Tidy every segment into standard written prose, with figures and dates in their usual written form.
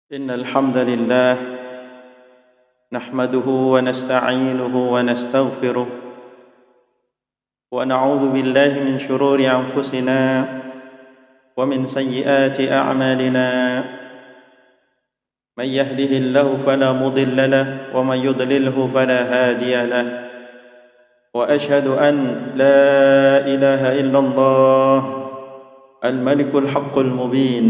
إن الحمد لله نحمده ونستعينه ونستغفره ونعوذ بالله من شرور أنفسنا ومن سيئات أعمالنا من يهده الله فلا مضل له ومن يضلله فلا هادي له وأشهد أن لا إله إلا الله الملك الحق المبين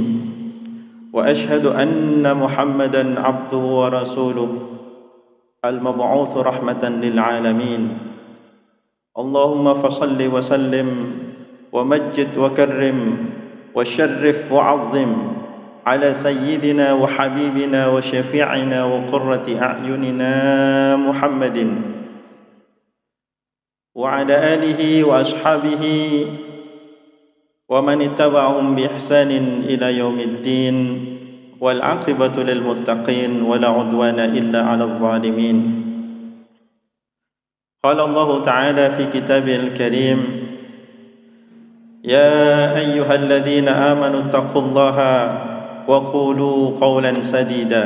وأشهد أن محمدًا عبده ورسوله المبعوث رحمة للعالمين اللهم فصل وسلم ومجد وكرم وشرف وعظم على سيدنا وحبيبنا وشفيعنا وقرة أعيننا محمد وعلى آله وأصحابه ومن اتبعهم بإحسان إلى يوم الدين والعاقبة للمتقين ولا عدوان إلا على الظالمين. قال الله تعالى في كتابه الكريم: يا أيها الذين آمنوا اتقوا الله وقولوا قولا سديدا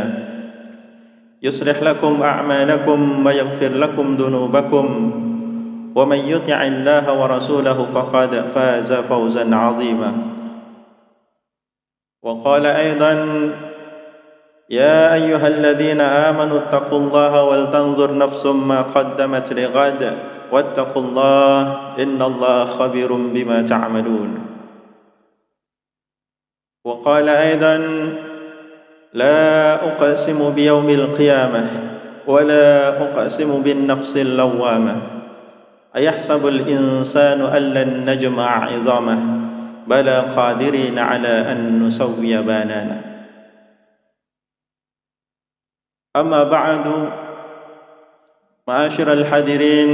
يصلح لكم أعمالكم ويغفر لكم ذنوبكم ومن يطع الله ورسوله فقد فاز فوزا عظيما. وقال أيضا: يا أيها الذين آمنوا اتقوا الله ولتنظر نفس ما قدمت لغد واتقوا الله إن الله خبير بما تعملون. وقال أيضا: لا أقسم بيوم القيامة ولا أقسم بالنفس اللوامة أيحسب الإنسان أن لن نجمع عظامه بلى قادرين على أن نسوي بنانه. أما بعد، ma'asyiral hadirin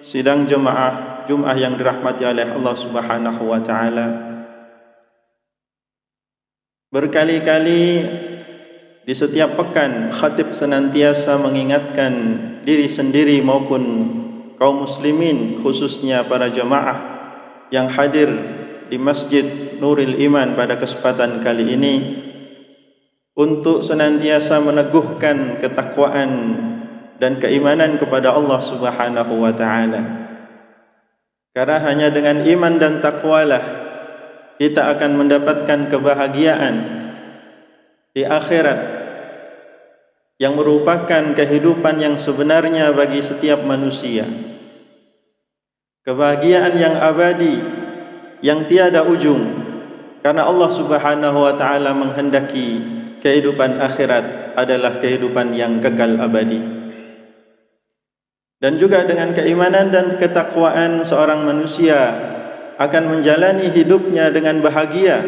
sidang jemaah Jumat yang dirahmati oleh Allah Subhanahu wa taala. Berkali-kali di setiap pekan khatib senantiasa mengingatkan diri sendiri maupun kaum muslimin, khususnya para jemaah yang hadir di Masjid Nuril Iman pada kesempatan kali ini, untuk senantiasa meneguhkan ketakwaan dan keimanan kepada Allah Subhanahu wa taala. Karena hanya dengan iman dan takwalah kita akan mendapatkan kebahagiaan di akhirat yang merupakan kehidupan yang sebenarnya bagi setiap manusia. Kebahagiaan yang abadi, yang tiada ujung, karena Allah Subhanahu wa taala menghendaki kehidupan akhirat adalah kehidupan yang kekal abadi. Dan juga dengan keimanan dan ketakwaan seorang manusia akan menjalani hidupnya dengan bahagia,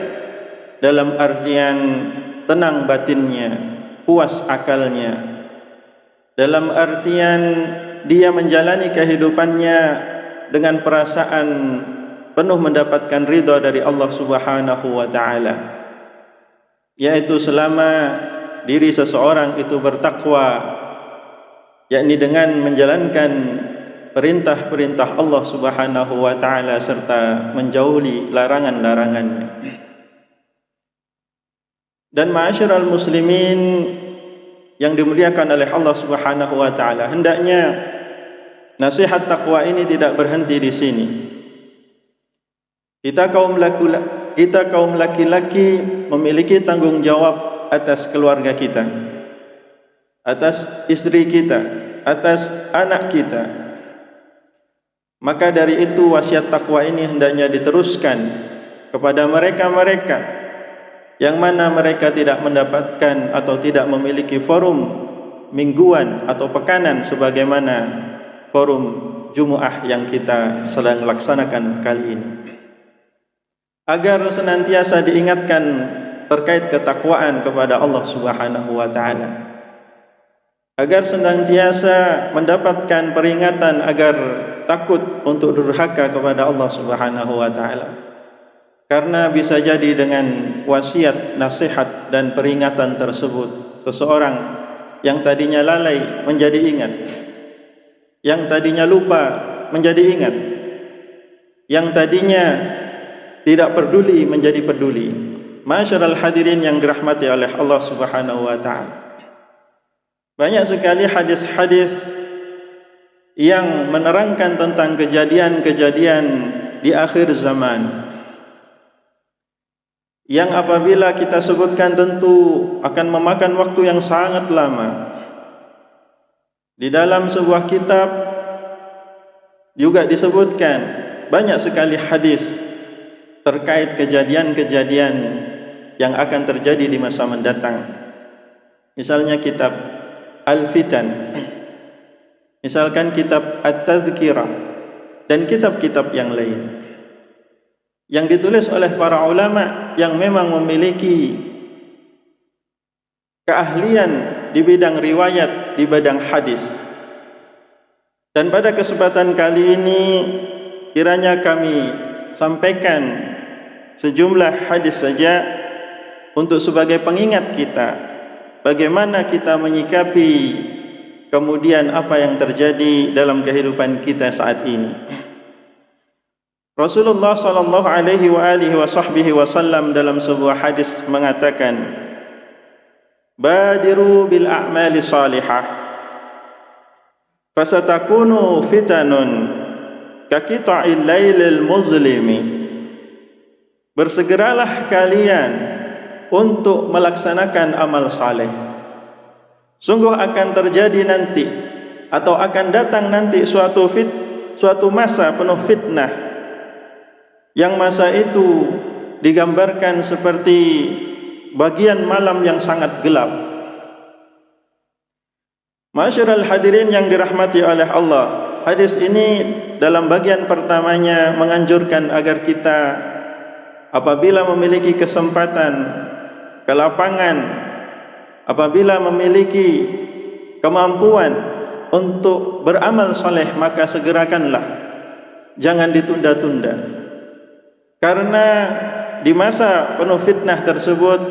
dalam artian tenang batinnya, puas akalnya, dalam artian dia menjalani kehidupannya dengan perasaan penuh mendapatkan ridha dari Allah Subhanahu wa taala, yaitu selama diri seseorang itu bertakwa, yakni dengan menjalankan perintah-perintah Allah Subhanahu wa taala serta menjauhi larangan-larangannya. Dan ma'asyiral muslimin yang dimuliakan oleh Allah Subhanahu wa taala, hendaknya nasihat takwa ini tidak berhenti di sini. Kita kaum laki-laki memiliki tanggung jawab atas keluarga kita, atas istri kita, atas anak kita. Maka dari itu wasiat takwa ini hendaknya diteruskan kepada mereka-mereka yang mana mereka tidak mendapatkan atau tidak memiliki forum mingguan atau pekanan sebagaimana forum Jumu'ah yang kita sedang laksanakan kali ini, agar senantiasa diingatkan terkait ketakwaan kepada Allah Subhanahu wa taala, agar senantiasa mendapatkan peringatan agar takut untuk durhaka kepada Allah Subhanahu wa taala. Karena bisa jadi dengan wasiat, nasihat dan peringatan tersebut, seseorang yang tadinya lalai menjadi ingat, yang tadinya lupa menjadi ingat, yang tadinya tidak peduli menjadi peduli, Ma'asyiral hadirin yang dirahmati oleh Allah Subhanahu wa taala. Banyak sekali hadis-hadis yang menerangkan tentang kejadian-kejadian di akhir zaman, yang apabila kita sebutkan tentu akan memakan waktu yang sangat lama. Di dalam sebuah kitab juga disebutkan banyak sekali hadis terkait kejadian-kejadian yang akan terjadi di masa mendatang. Misalnya kitab Al-Fitan, misalkan kitab At-Tadhkirah, dan kitab-kitab yang lain yang ditulis oleh para ulama yang memang memiliki keahlian di bidang riwayat, di bidang hadis. Dan pada kesempatan kali ini kiranya kami sampaikan sejumlah hadis saja untuk sebagai pengingat kita bagaimana kita menyikapi kemudian apa yang terjadi dalam kehidupan kita saat ini. Rasulullah sallallahu alaihi wasallam dalam sebuah hadis mengatakan, "Badiru bil a'mali salihah fasatakunu fitanun kaqita'il lailil muzlimi." Bersegeralah kalian untuk melaksanakan amal saleh. Sungguh akan terjadi nanti atau akan datang nanti suatu masa penuh fitnah, yang masa itu digambarkan seperti bagian malam yang sangat gelap. Ma'asyiral hadirin yang dirahmati oleh Allah, hadis ini dalam bagian pertamanya menganjurkan agar kita apabila memiliki kesempatan, kelapangan, apabila memiliki kemampuan untuk beramal saleh, maka segerakanlah, jangan ditunda-tunda. Karena di masa penuh fitnah tersebut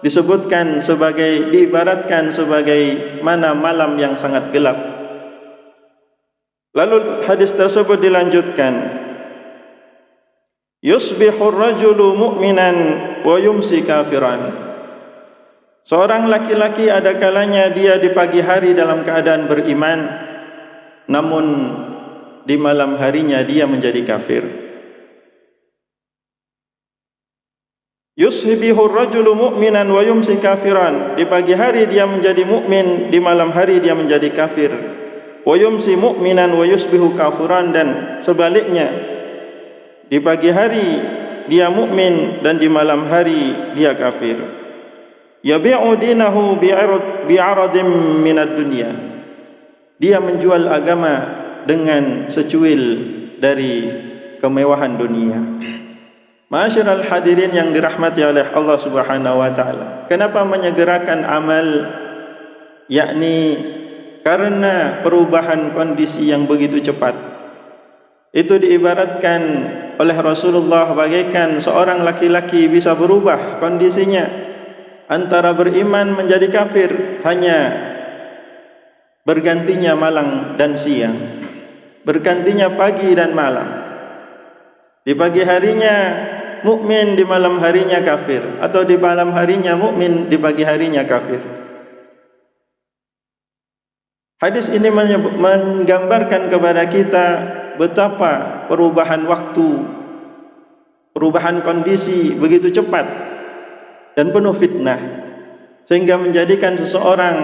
disebutkan sebagai, diibaratkan sebagai mana malam yang sangat gelap. Lalu hadis tersebut dilanjutkan, yusbihur rajulu mu'minan wa yumsi kafiran. Seorang laki-laki ada kalanya dia di pagi hari dalam keadaan beriman, namun di malam harinya dia menjadi kafir. Yusbihur rajulu mu'minan wa yumsi kafiran. Di pagi hari dia menjadi mukmin, di malam hari dia menjadi kafir. Wa yumsi mu'minan wa yusbihu kafiran, dan sebaliknya, di pagi hari dia mukmin dan di malam hari dia kafir. Yabi'u dinahu bi'aradim minad dunya. Dia menjual agama dengan secuil dari kemewahan dunia. Ma'asyiral hadirin yang dirahmati oleh Allah Subhanahu wa taala. Kenapa menyegerakan amal? Yakni karena perubahan kondisi yang begitu cepat. Itu diibaratkan oleh Rasulullah bagaikan seorang laki-laki bisa berubah kondisinya antara beriman menjadi kafir, hanya bergantinya malam dan siang, bergantinya pagi dan malam. Di pagi harinya mukmin, di malam harinya kafir, atau di malam harinya mukmin, di pagi harinya kafir. Hadis ini menggambarkan kepada kita betapa perubahan waktu, perubahan kondisi begitu cepat dan penuh fitnah, sehingga menjadikan seseorang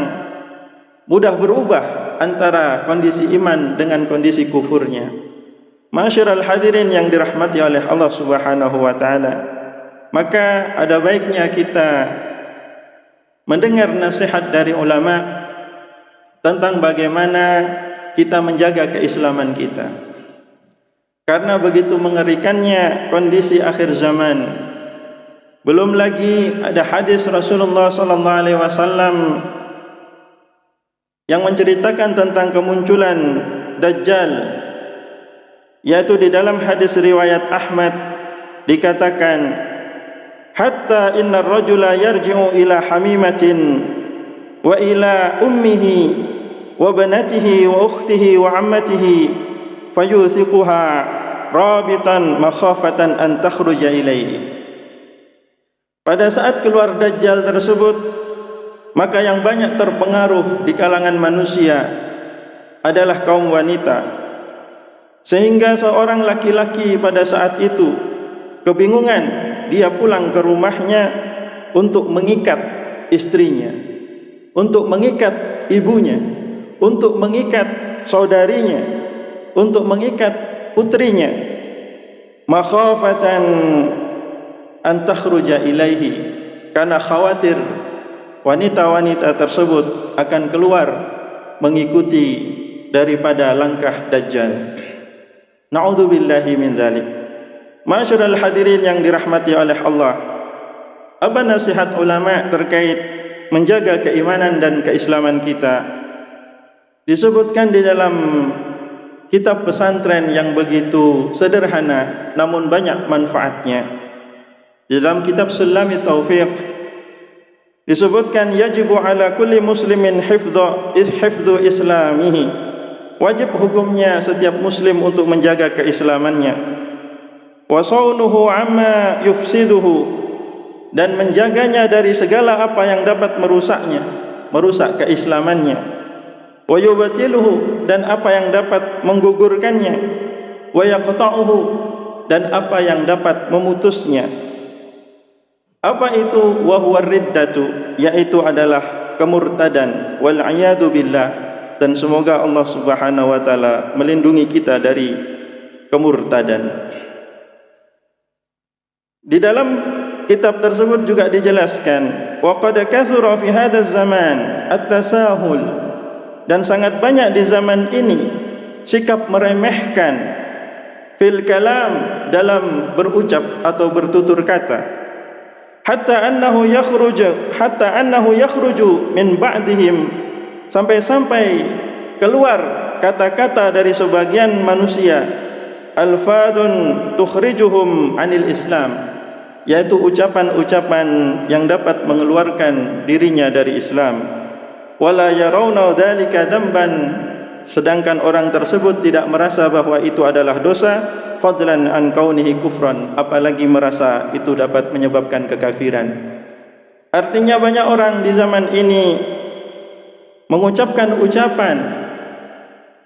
mudah berubah antara kondisi iman dengan kondisi kufurnya. Ma'asyiral hadirin yang dirahmati oleh Allah Subhanahu wa taala, maka ada baiknya kita mendengar nasihat dari ulama tentang bagaimana kita menjaga keislaman kita. Karena begitu mengerikannya kondisi akhir zaman. Belum lagi ada hadis Rasulullah sallallahu alaihi wasallam yang menceritakan tentang kemunculan Dajjal, yaitu di dalam hadis riwayat Ahmad dikatakan, hatta innar rajula yarji'u ila hamimatin wa ila ummihi wa banatihi wa ukhtihi wa ammatihi fayuthiquha rabitan makhafatan an takhruja ilaihi. Pada saat keluar Dajjal tersebut, maka yang banyak terpengaruh di kalangan manusia adalah kaum wanita, sehingga seorang laki-laki pada saat itu kebingungan, dia pulang ke rumahnya untuk mengikat istrinya, untuk mengikat ibunya, untuk mengikat saudarinya, untuk mengikat putrinya, makhafatan an takhruja ilaihi, karena khawatir wanita-wanita tersebut akan keluar mengikuti daripada langkah Dajjal. Na'udzubillahi min dzalik. Ma'asyiral hadirin yang dirahmati oleh Allah, apa nasihat ulama terkait menjaga keimanan dan keislaman kita? Disebutkan di dalam kitab pesantren yang begitu sederhana namun banyak manfaatnya. Di dalam kitab Sulami Taufiq disebutkan, yajibu ala kulli muslimin hifdhu islamihi, wajib hukumnya setiap muslim untuk menjaga keislamannya, wa saunuhu amma yufsiduhu, dan menjaganya dari segala apa yang dapat merusaknya, merusak keislamannya, wa yubatiluhu, dan apa yang dapat menggugurkannya, wa yaqta'uhu, dan apa yang dapat memutusnya. Apa itu? Wa huwa riddatu, yaitu adalah kemurtadan, wal a'yadu billah, dan semoga Allah Subhanahu wa taala melindungi kita dari kemurtadan. Di dalam kitab tersebut juga dijelaskan, wa qad kathura fi hadzal zaman at-tasahul, dan sangat banyak di zaman ini sikap meremehkan fil kalam, dalam berucap atau bertutur kata, hatta annahu yakhruju min ba'dihim, sampai-sampai keluar kata-kata dari sebagian manusia, alfadun tukhrijuhum anil Islam, yaitu ucapan-ucapan yang dapat mengeluarkan dirinya dari Islam, wala yarawna dzalika dzamban, sedangkan orang tersebut tidak merasa bahwa itu adalah dosa, fadlan an kaunihi kufran, apalagi merasa itu dapat menyebabkan kekafiran. Artinya banyak orang di zaman ini mengucapkan ucapan,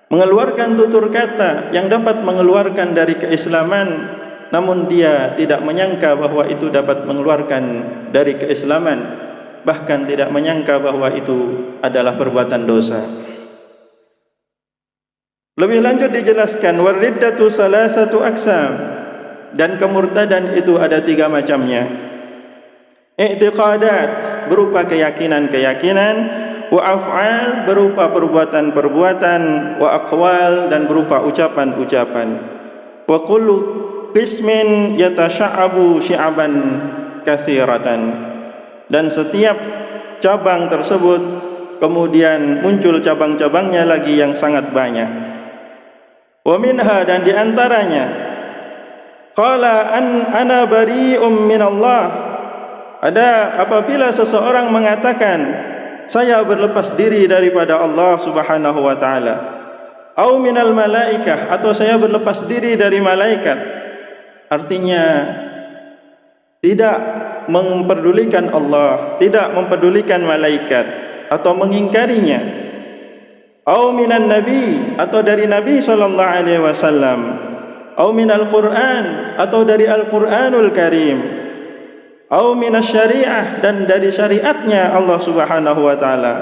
mengeluarkan tutur kata yang dapat mengeluarkan dari keislaman, namun dia tidak menyangka bahwa itu dapat mengeluarkan dari keislaman, bahkan tidak menyangka bahwa itu adalah perbuatan dosa. Lebih lanjut dijelaskan, wariddatu salasatu aqsam, dan kemurtadan itu ada 3 macamnya. I'tiqadat, berupa keyakinan-keyakinan, wa af'al, berupa perbuatan-perbuatan, wa aqwal, dan berupa ucapan-ucapan. Wa kullu qismin yatasha'abu syi'aban katsiratan, dan setiap cabang tersebut kemudian muncul cabang-cabangnya lagi yang sangat banyak. Wa minha, dan diantaranya, qala ana bari'um minallah, ada apabila seseorang mengatakan saya berlepas diri daripada Allah Subhanahu wa taala, au minal malaikah, atau saya berlepas diri dari malaikat, artinya tidak memperdulikan Allah, tidak memperdulikan malaikat atau mengingkarinya. Au minan nabi, atau dari Nabi sallallahu alaihi wasallam. Au minal Qur'an, atau dari Al-Qur'anul Karim. Au minas syariah, dan dari syariatnya Allah Subhanahu wa taala.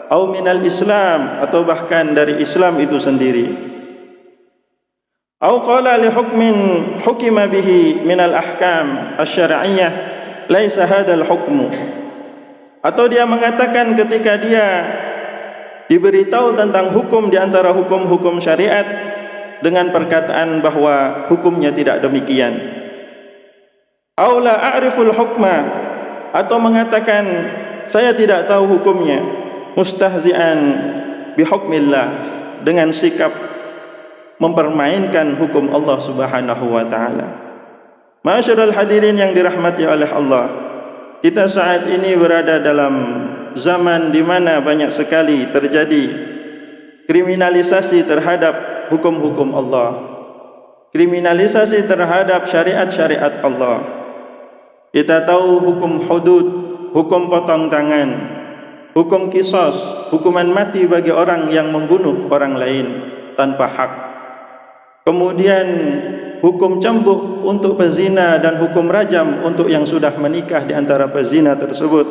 Au minal Islam, atau bahkan dari Islam itu sendiri. Au qala li hukmin hukima bihi minal ahkam asy-syar'iyyah laisa hadzal hukmu, atau dia mengatakan ketika dia diberitahu tentang hukum di antara hukum-hukum syariat dengan perkataan bahwa hukumnya tidak demikian. Aw la a'riful hukma, atau mengatakan saya tidak tahu hukumnya, mustahzi'an bihukmillah, dengan sikap mempermainkan hukum Allah Subhanahu wa taala. Ma'asyiral hadirin yang dirahmati oleh Allah, kita saat ini berada dalam zaman di mana banyak sekali terjadi kriminalisasi terhadap hukum-hukum Allah, kriminalisasi terhadap syariat-syariat Allah. Kita tahu hukum hudud, hukum potong tangan, hukum qisas, hukuman mati bagi orang yang membunuh orang lain tanpa hak. Kemudian hukum cambuk untuk pezina dan hukum rajam untuk yang sudah menikah di antara pezina tersebut.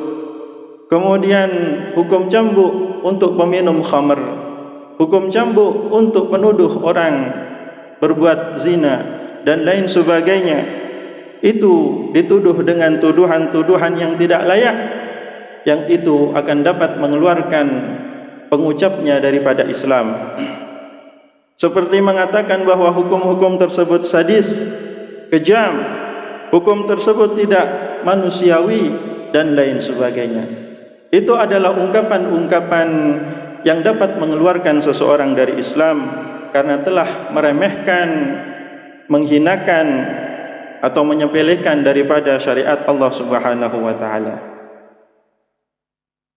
Kemudian hukum cambuk untuk peminum khamr, hukum cambuk untuk penuduh orang berbuat zina dan lain sebagainya. Itu dituduh dengan tuduhan-tuduhan yang tidak layak, yang itu akan dapat mengeluarkan pengucapnya daripada Islam. Seperti mengatakan bahwa hukum-hukum tersebut sadis, kejam, hukum tersebut tidak manusiawi dan lain sebagainya. Itu adalah ungkapan-ungkapan yang dapat mengeluarkan seseorang dari Islam karena telah meremehkan, menghinakan atau menyepelekan daripada syariat Allah Subhanahu wa taala.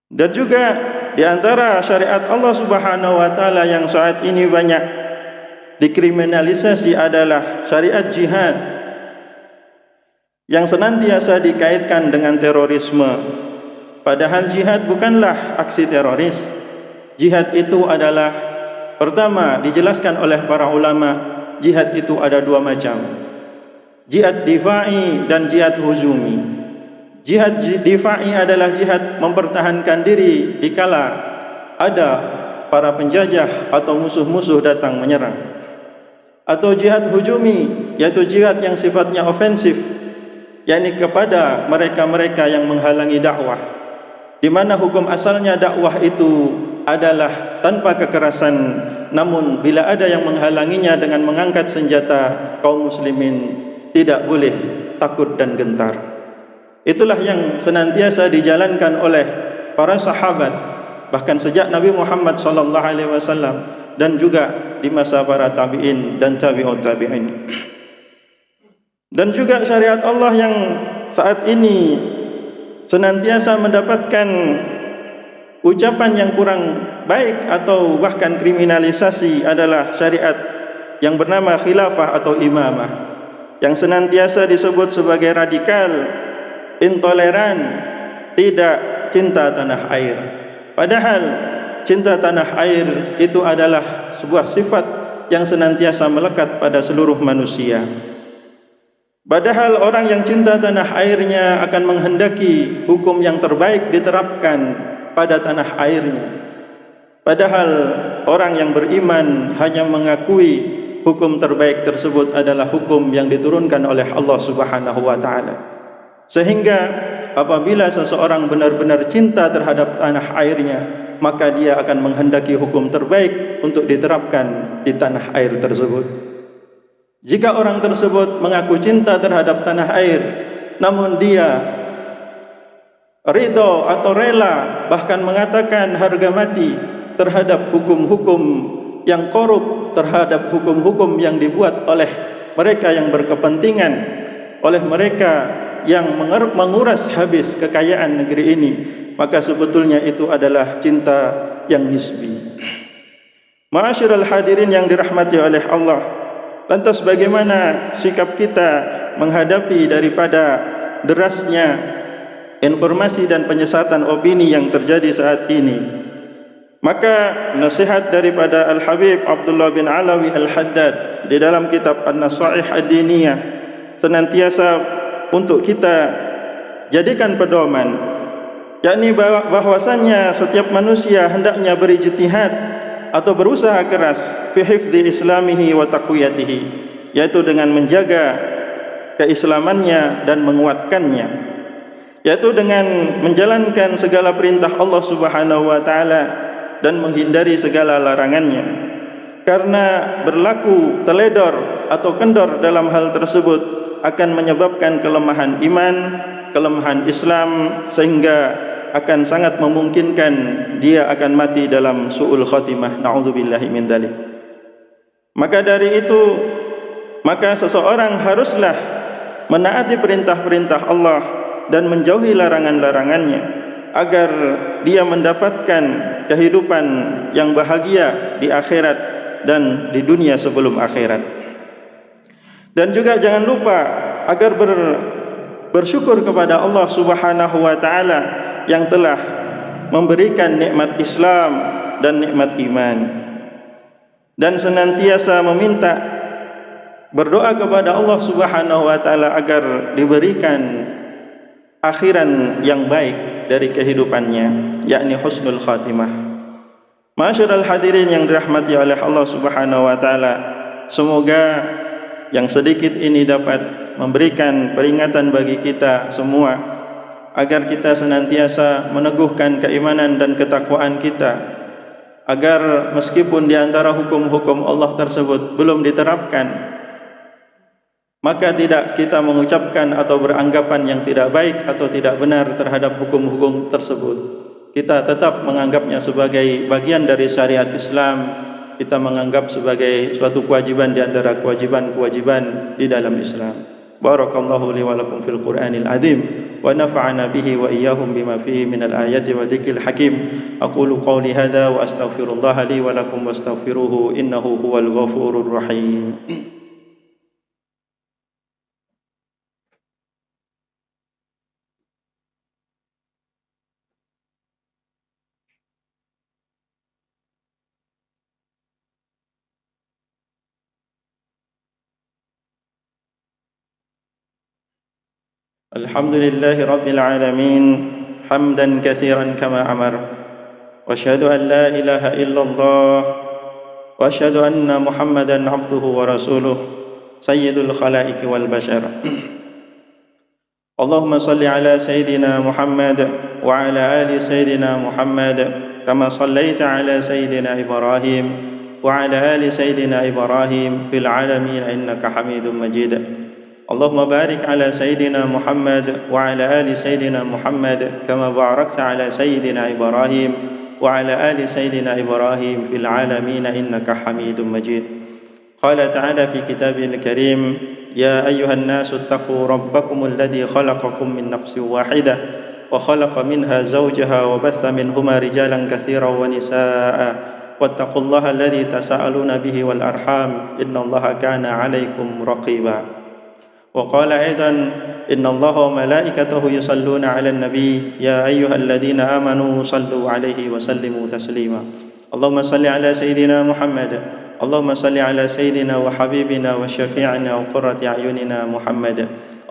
Dan juga di antara syariat Allah Subhanahu wa taala yang saat ini banyak dikriminalisasi adalah syariat jihad yang senantiasa dikaitkan dengan terorisme. Padahal jihad bukanlah aksi teroris. Jihad itu adalah, pertama dijelaskan oleh para ulama, jihad itu ada dua macam. Jihad difa'i dan jihad hujumi. Jihad difa'i adalah jihad mempertahankan diri dikala ada para penjajah atau musuh-musuh datang menyerang. Atau jihad hujumi, yaitu jihad yang sifatnya ofensif, yakni kepada mereka-mereka yang menghalangi dakwah, di mana hukum asalnya dakwah itu adalah tanpa kekerasan, namun bila ada yang menghalanginya dengan mengangkat senjata, kaum muslimin tidak boleh takut dan gentar. Itulah yang senantiasa dijalankan oleh para sahabat, bahkan sejak Nabi Muhammad SAW dan juga di masa para tabi'in dan tabi'ut tabi'in. Dan juga syariat Allah yang saat ini senantiasa mendapatkan ucapan yang kurang baik atau bahkan kriminalisasi adalah syariat yang bernama khilafah atau imamah, yang senantiasa disebut sebagai radikal, intoleran, tidak cinta tanah air. Padahal cinta tanah air itu adalah sebuah sifat yang senantiasa melekat pada seluruh manusia. Padahal orang yang cinta tanah airnya akan menghendaki hukum yang terbaik diterapkan pada tanah airnya. Padahal orang yang beriman hanya mengakui hukum terbaik tersebut adalah hukum yang diturunkan oleh Allah Subhanahu wa taala. Sehingga apabila seseorang benar-benar cinta terhadap tanah airnya, maka dia akan menghendaki hukum terbaik untuk diterapkan di tanah air tersebut. Jika orang tersebut mengaku cinta terhadap tanah air, namun dia ridho atau rela, bahkan mengatakan harga mati terhadap hukum-hukum yang korup, terhadap hukum-hukum yang dibuat oleh mereka yang berkepentingan, oleh mereka yang menguras habis kekayaan negeri ini, maka sebetulnya itu adalah cinta yang nisbi. Ma'asyiral hadirin yang dirahmati oleh Allah, lantas bagaimana sikap kita menghadapi daripada derasnya informasi dan penyesatan opini yang terjadi saat ini? Maka nasihat daripada Al-Habib Abdullah bin Alawi Al-Haddad di dalam kitab An-Nasaih Ad-Diniyah senantiasa untuk kita jadikan pedoman, yakni bahwasannya setiap manusia hendaknya berijtihad atau berusaha keras fi hifdzi islamihi wa taqwiyatihi, yaitu dengan menjaga keislamannya dan menguatkannya, yaitu dengan menjalankan segala perintah Allah Subhanahu wa taala dan menghindari segala larangannya. Karena berlaku teledor atau kendor dalam hal tersebut akan menyebabkan kelemahan iman, kelemahan Islam, sehingga akan sangat memungkinkan dia akan mati dalam su'ul khatimah. Na'udzubillahi min dzalik. Maka dari itu, maka seseorang haruslah menaati perintah-perintah Allah dan menjauhi larangan-larangannya, agar dia mendapatkan kehidupan yang bahagia di akhirat dan di dunia sebelum akhirat. Dan juga jangan lupa agar bersyukur kepada Allah Subhanahu wa taala yang telah memberikan nikmat Islam dan nikmat iman, dan senantiasa meminta, berdoa kepada Allah Subhanahu wa taala agar diberikan akhiran yang baik dari kehidupannya, yakni husnul khatimah. Ma'asyiral hadirin yang dirahmati oleh Allah Subhanahu wa taala, semoga yang sedikit ini dapat memberikan peringatan bagi kita semua agar kita senantiasa meneguhkan keimanan dan ketakwaan kita, agar meskipun di antara hukum-hukum Allah tersebut belum diterapkan, maka tidak kita mengucapkan atau beranggapan yang tidak baik atau tidak benar terhadap hukum-hukum tersebut. Kita tetap menganggapnya sebagai bagian dari syariat Islam. Kita menganggap sebagai suatu kewajiban di antara kewajiban-kewajiban di dalam Islam. Barakallahu li wa lakum fil Qur'anil azim wa nafa'ana bihi wa iyyahum bima fihi minal ayati wa dzikril hakim. Aqulu qawli hadza wa astaghfirullah li wa lakum wastaghfiruhu innahu huwal ghafurur rahim. الحمد لله رب العالمين حمدا كثيرا كما أمر وأشهد أن لا إله إلا الله وأشهد أن محمدا عبده ورسوله سيد الخلائق والبشر اللهم صل على سيدنا محمد وعلى آل سيدنا محمد كما صليت على سيدنا إبراهيم وعلى آل سيدنا إبراهيم في العالمين إنك حميد مجيد اللهم بارك على سيدنا محمد وعلى آل سيدنا محمد كما باركت على سيدنا إبراهيم وعلى آل سيدنا إبراهيم في العالمين إنك حميد مجيد. قال تعالى في كتابه الكريم يا أيها الناس اتقوا ربكم الذي خلقكم من نفس واحدة وخلق منها زوجها وبث منهما رجالا كثيرا ونساء واتقوا الله الذي تساءلون به والأرحام إن الله كان عليكم رقيبا. وقال أيضا إن الله وملائكته يصلون على النبي يا أيها الذين آمنوا صلوا عليه وسلموا تسليما. اللهم صل على سيدنا محمد اللهم صل على سيدنا وحبيبنا وشفيعنا وقرة أعيننا محمد.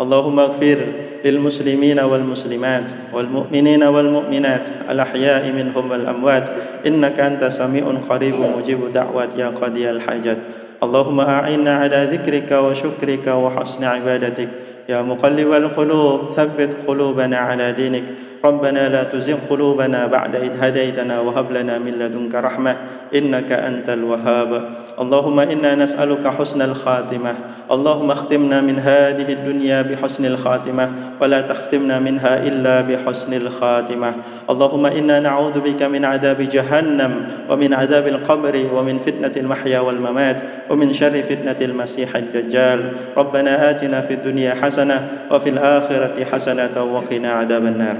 اللهم اغفر للمسلمين والمسلمات والمؤمنين والمؤمنات الأحياء منهم والأموات إنك أنت سميع قريب مجيب دعوات يا قاضي الحاجات. اللهم أعنا على ذكرك وشكرك وحسن عبادتك يا مقلب القلوب ثبت قلوبنا على دينك. ربنا لا تزغ قلوبنا بعد إذ هديتنا وهب لنا من لدنك رحمة إنك أنت الوهاب. اللهم إنا نسألك حسن الخاتمة. اللهم اختمنا من هذه الدنيا بحسن الخاتمة ولا تختمنا منها إلا بحسن الخاتمة. اللهم إنا نعوذ بك من عذاب جهنم ومن عذاب القبر ومن فتنة المحيا والممات ومن شر فتنة المسيح الدجال. ربنا آتنا في الدنيا حسنة وفي الآخرة حسنة وقنا عذاب النار.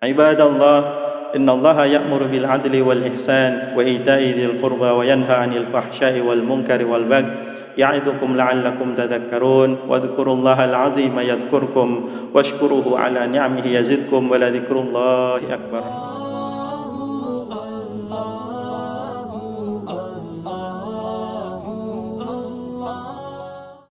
عباد الله إن الله يأمر بالعدل والإحسان وإيتاء ذي القربى وينهى عن الفحشاء والمنكر والبغي يعظكم لعلكم تذكرون. واذكروا الله العظيم يذكركم واشكروه على نعمه يزدكم ولذكر الله أكبر.